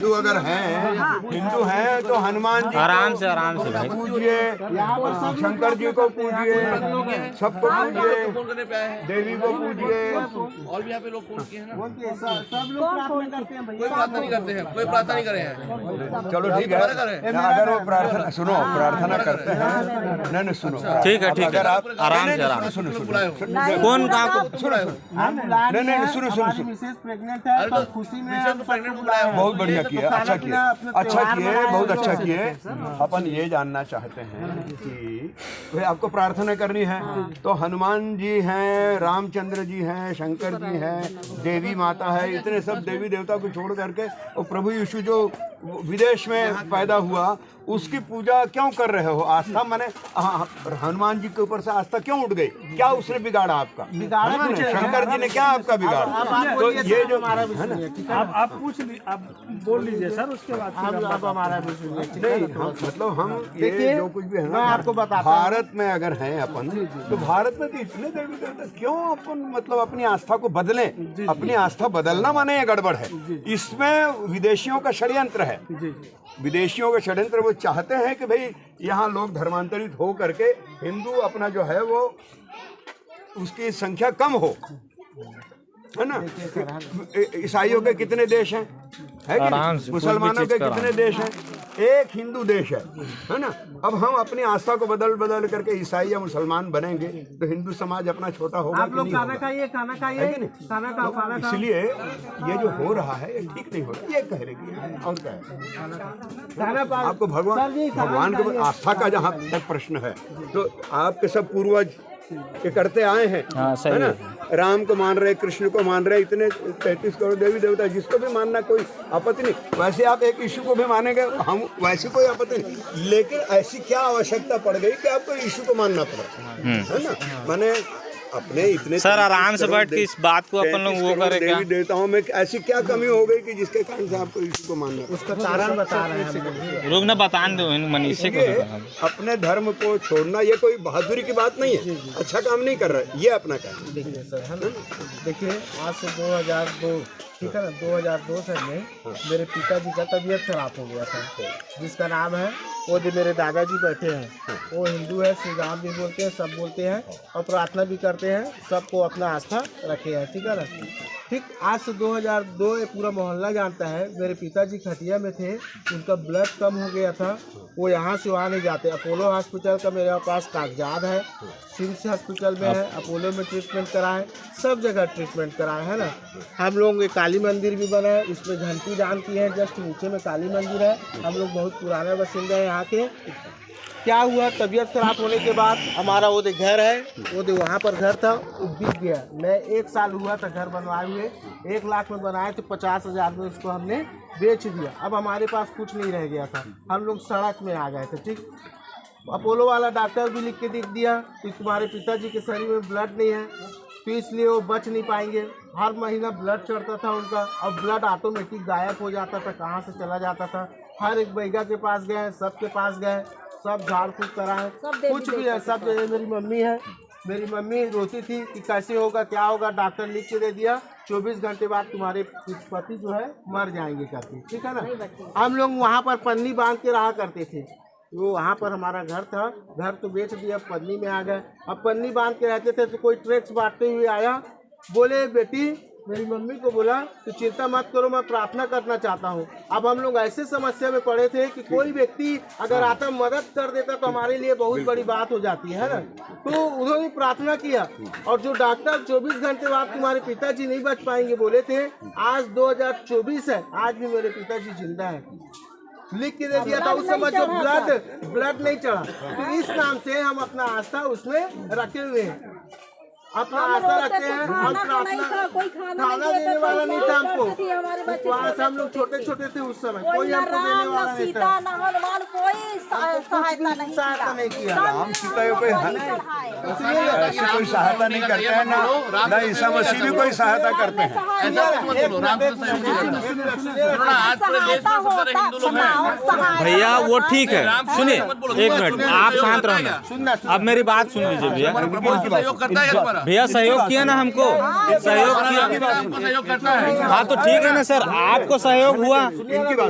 हिंदू अगर हैं, हिंदू हैं तो हनुमान जी आराम से भाई पूजिए, शंकर जी को पूजिए, सबको पूजिए, देवी को पूजिए। और भी यहाँ पे लोग फोन किए हैं ना, सब लोग प्रार्थना करते हैं कोई प्रार्थना नहीं करते हैं, कोई प्रार्थना नहीं करे हैं। चलो ठीक है, अगर वो प्रार्थना सुनो, प्रार्थना करते हैं, नहीं सुनो, ठीक है अगर आप आराम से आराम सुनो कौन कहाँ नहीं सुनो विशेष प्रेग्नेंट है तो खुशी में हम प्रेग्नेंट बुलाया हो। बहुत बढ़िया किए, अच्छा किए, बहुत अच्छा किए। अपन ये जानना चाहते हैं कि भाई आपको प्रार्थना करनी है तो हनुमान जी हैं, रामचंद्र जी हैं, शंकर जी हैं, देवी माता है, इतने सब देवी देवता को छोड़ करके और प्रभु यीशु जो विदेश में पैदा हुआ उसकी पूजा क्यों कर रहे हो? आस्था माने हनुमान जी के ऊपर से आस्था क्यों उठ गई? क्या उसने बिगाड़ा आपका? शंकर जी ने क्या आपका बिगाड़ा? तो ये जो है ना, आप पूछ ली, आप बोल लीजिए सर, उसके बाद आप हमारा नहीं मतलब हम ये जो कुछ भी है ना, आपको बता भारत में अगर हैं अपन तो भारत में तो इतने देवी देवता क्यों अपन मतलब अपनी आस्था को बदलें? अपनी आस्था बदलना माने ये गड़बड़ है, इसमें विदेशियों का षड्यंत्र है। विदेशियों का षड्यंत्र, वो चाहते हैं कि भाई यहाँ लोग धर्मांतरित हो करके हिंदू अपना जो है वो उसकी संख्या कम हो, है ना। ईसाइयों के कितने देश हैं, है कि नहीं? मुसलमानों के कितने देश हैं? एक हिंदू देश है ना। अब हम अपनी आस्था को बदल करके ईसाई या मुसलमान बनेंगे तो हिंदू समाज अपना छोटा होगा। आप लोग खाना खाइए, खाना खाओ। इसलिए ये जो हो रहा है ये ठीक नहीं हो रहा, ये कह रही और क्या है? आपको भगवान के आस्था का जहाँ तक प्रश्न है तो आपके सब पूर्वज ये करते आए हैं, है ना। राम को मान रहे, कृष्ण को मान रहे, इतने 33 करोड़ देवी देवता, जिसको भी मानना कोई आपत्ति नहीं। वैसे आप एक यीशु को भी मानेंगे, हम वैसे कोई आपत्ति नहीं, लेकिन ऐसी क्या आवश्यकता पड़ गई कि आपको यीशु को मानना पड़ा, है ना। माने अपने इतने सर आराम से बैठ के इस बात को अपन लोग वो करें क्या? देवी देवताओं में ऐसी क्या कमी हो गई कि जिसके कारण से आपको यीशु को मानना पड़ा? उसका कारण बता रहे हैं लोग ना बतान दो मनीषे को। अपने धर्म को छोड़ना ये कोई बहादुरी की बात नहीं है, अच्छा काम नहीं कर रहा है, ये अपना काम। देखिए सर, है ना, देखिए आज से 2002 ठीक है ना, 2002 से में मेरे पिताजी का तबीयत खराब हो गया था, जिसका नाम है, वो जो मेरे दादाजी बैठे हैं वो हिंदू है, श्री राम भी बोलते हैं, सब बोलते हैं और प्रार्थना भी करते हैं, सबको अपना आस्था रखे हैं, ठीक है ना। ठीक आज से 2002 ये पूरा मोहल्ला जानता है, मेरे पिताजी खटिया में थे, उनका ब्लड कम हो गया था, वो यहाँ से वहाँ नहीं जाते। अपोलो हॉस्पिटल का मेरे पास कागजात है, सिम्स हॉस्पिटल में है, अपोलो में ट्रीटमेंट कराए, सब जगह ट्रीटमेंट कराए, है ना। हम लोग एक काली मंदिर भी बना है, उसमें घंटी दान की है, जस्ट नीचे में काली मंदिर है। हम लोग बहुत पुराने बासिंदे हैं यहाँ के। क्या हुआ, तबीयत खराब होने के बाद हमारा वो घर है, वो वहाँ पर घर था, वो बिक गया। मैं 1 साल हुआ था घर बनवाए हुए, 1 लाख में बनाए थे, 50,000 में उसको हमने बेच दिया। अब हमारे पास कुछ नहीं रह गया था, हम लोग सड़क में आ गए थे। ठीक, अपोलो वाला डॉक्टर भी लिख के दिख दिया कि तुम्हारे पिताजी के शरीर में ब्लड नहीं है, तो इसलिए वो बच नहीं पाएंगे। हर महीना ब्लड चढ़ता था उनका, और ब्लड ऑटोमेटिक गायब हो जाता था, कहाँ से चला जाता था। हर एक बैगा के पास गए, सबके पास गए, सब झाड़ फूक कराए, कुछ भी है, सब जगह। मेरी मम्मी है, मेरी मम्मी रोती थी कि कैसे होगा, क्या होगा। डॉक्टर लिख के दे दिया 24 घंटे बाद तुम्हारे पति जो है मर जाएंगे करके, ठीक है ना। हम लोग वहाँ पर पन्नी बांध के रहा करते थे, वो वहाँ पर हमारा घर था, घर तो बेच दिया, पन्नी में आ गए। अब पन्नी बांध के रहते थे तो कोई ट्रैक्स बांटते हुए आया, बोले बेटी, मेरी मम्मी को बोला कि चिंता मत करो, मैं प्रार्थना करना चाहता हूँ। अब हम लोग ऐसे समस्या में पड़े थे कि कोई व्यक्ति अगर आता मदद कर देता तो हमारे लिए बहुत बड़ी बात हो जाती है ना। तो उन्होंने प्रार्थना किया, और जो डॉक्टर 24 घंटे बाद तुम्हारे पिताजी नहीं बच पाएंगे बोले थे, आज 2024 है, आज भी मेरे पिताजी जिंदा है, लिख के दे दिया था। उस समय जो ब्लड नहीं चढ़ा, तो इस नाम से हम अपना आस्था उसमें रखे हुए हैं, अपना आस्था रखते हैं। हम प्रार्थना, खाना देने वाला नहीं था हमको, वहाँ से हम लोग छोटे छोटे थे उस समय, कोई हमको देने वाला नहीं था, सहायता नहीं किया। राम सीता कोई ऐसी कोई सहायता नहीं करते हैं, ना ईसा मसीह भी कोई सहायता करते हैं। भैया वो ठीक है, सुनिए 1 मिनट, आप शांत रहो ना, अब मेरी बात सुन लीजिए भैया। भैया सहयोग किया ना हमको, सहयोग किया। आपको सहयोग करता है। हाँ तो ठीक है ना सर, आपको सहयोग हुआ,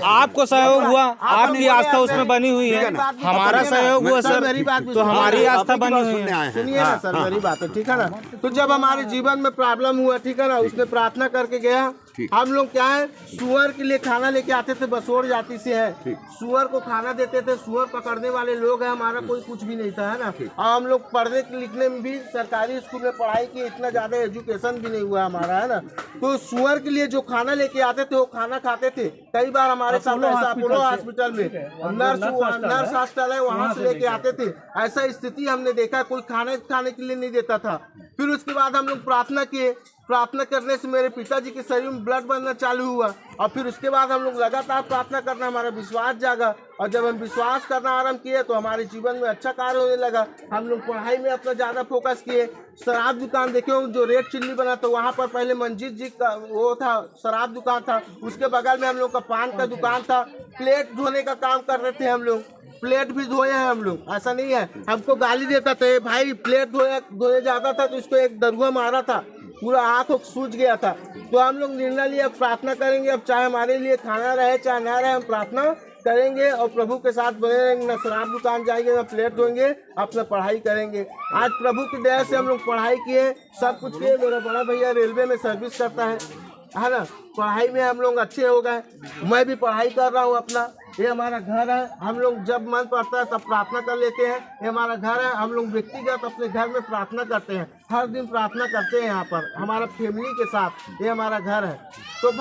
आपको सहयोग हुआ, आपकी आस्था उसमें बनी हुई है, हमारा सहयोग हुआ सर, मेरी बात तो हमारी आस्था बनी हुई है। सुनिए ना सर, मेरी बात है, ठीक है ना। तो जब हमारे जीवन में प्रॉब्लम हुआ, ठीक है ना, उसने प्रार्थना करके गया। हम लोग क्या है, सुअर के लिए खाना लेके आते थे, बसोर जाति से है, सुअर को खाना देते थे। सुअर पकड़ने वाले लोग हैं, हमारा कोई कुछ भी नहीं था, है ना। और हम लोग पढ़ने लिखने में भी सरकारी स्कूल में पढ़ाई की, इतना ज्यादा एजुकेशन भी नहीं हुआ हमारा, है ना। तो सुअर के लिए जो खाना लेके आते थे वो खाना खाते थे। कई बार हमारे साथ ऐसा अपोलो हॉस्पिटल में नर्स हॉस्टल है, वहाँ से लेके आते थे। ऐसा स्थिति हमने देखा, कोई खाने के लिए नहीं देता था। फिर उसके बाद हम लोग प्रार्थना किए। प्रार्थना करने से मेरे पिताजी के शरीर में ब्लड बनना चालू हुआ, और फिर उसके बाद हम लोग लगातार प्रार्थना करना, हमारा विश्वास जागा। और जब हम विश्वास करना आरंभ किए तो हमारे जीवन में अच्छा कार्य होने लगा। हम लोग पढ़ाई में अपना ज़्यादा फोकस किए। शराब दुकान देखे, जो रेड चिल्ली बना तो वहाँ पर पहले मंजीत जी का वो था, शराब दुकान था। उसके बगल में हम लोग का पान का दुकान था। प्लेट धोने का काम कर रहे थे हम लोग, प्लेट भी धोए हैं हम लोग, ऐसा नहीं है। हमको गाली देता था भाई, प्लेट धोने जाता था तो उसको एक दरुआ मारा था, पूरा आँख सूज गया था। तो हम लोग निर्णय लिया, अब प्रार्थना करेंगे। अब चाहे हमारे लिए खाना रहे चाहे ना रहे, हम प्रार्थना करेंगे और प्रभु के साथ बने रहेंगे। न शराब दुकान जाएंगे, न प्लेट धोएंगे, अपना पढ़ाई करेंगे। आज प्रभु की दया से हम लोग पढ़ाई किए, सब कुछ किए। मेरा बड़ा भैया रेलवे में सर्विस करता है ना। पढ़ाई में हम लोग अच्छे हो गए। मैं भी पढ़ाई कर रहा हूँ अपना। ये हमारा घर है, हम लोग जब मन पड़ता है तब प्रार्थना कर लेते हैं। ये हमारा घर है, हम लोग व्यक्तिगत अपने घर में प्रार्थना करते हैं, हर दिन प्रार्थना करते हैं यहाँ पर हमारा फैमिली के साथ। ये हमारा घर है। तो